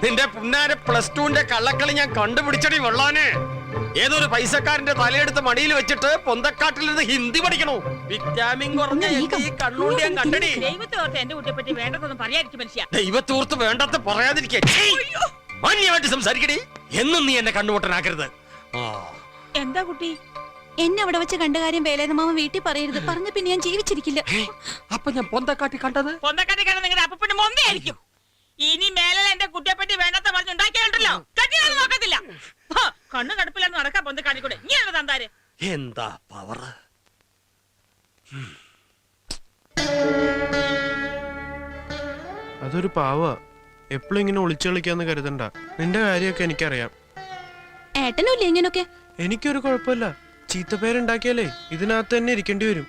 നിന്റെ പുന്നാര +2ന്റെ കള്ളക്കളി ഞാൻ കണ്ടുപിടിച്ചടി വെള്ളാനെ. ഏതൊരു പൈസക്കാരന്റെ തലയെടുത്ത് മടിയിൽ വെച്ചിട്ട് പൊന്തക്കാട്ടിൽ നിന്ന് ഹിന്ദി പഠിക്കണോ? വിറ്റാമിൻ കുറഞ്ഞ ഈ കണ്ണൂടി ഞാൻ കണ്ടടി. ദൈവത്തോർത്ത് എന്റെ കുട്ടിയെ പറ്റി വേണ്ടതൊന്നും പറയാതിരിക്കും മനുഷ്യ. ദൈവത്തോർത്ത് വേണ്ടത് പറയാതിരിക്കേ. മാന്യമായിട്ട് സംസാരിക്കടി. എന്നും നീ എന്നെ കണ്ണുപൊട്ടനാക്കരുത്. എന്താ കുട്ടി? എന്നെ അവിടെ വെച്ച് കണ്ട കാര്യം വേലേതമാമ വീട്ടിൽ പറയരുത്. പറഞ്ഞ പിന്നെ ഞാൻ ജീവിച്ചിരിക്കില്ല. അപ്പൊ ഞാൻ പൊന്തക്കാട്ടി കണ്ടത് പൊന്തക്കാട്ടി കണ്ട നിങ്ങളുടെ അപ്പന്റെ മൊന്തയായിരിക്കും. ഇനി മേലെ എന്റെ കുട്ടിയെ പറ്റി വേണ്ടാത്ത പറഞ്ഞുണ്ടാക്കിയാലോ കട്ടിയാലും നോക്കത്തില്ല. കണ്ണു കടുപ്പില്ലാന്ന് നടക്കാ പൊന്തക്കാട്ടിക്കൂടെ. ഇങ്ങനെ തന്താര് എന്താ പവർ. അതൊരു പാവ. എപ്പോഴും ഇങ്ങനെ ഒളിച്ചു കളിക്കാന്ന് കരുതണ്ട. നിന്റെ കാര്യമൊക്കെ എനിക്കറിയാം. ഏട്ടനും ഇല്ലേ ഇങ്ങനൊക്കെ? എനിക്കൊരു കുഴപ്പമില്ല. ചീത്തപ്പേരുണ്ടാക്കിയാലേ ഇതിനകത്ത് തന്നെ ഇരിക്കേണ്ടി വരും.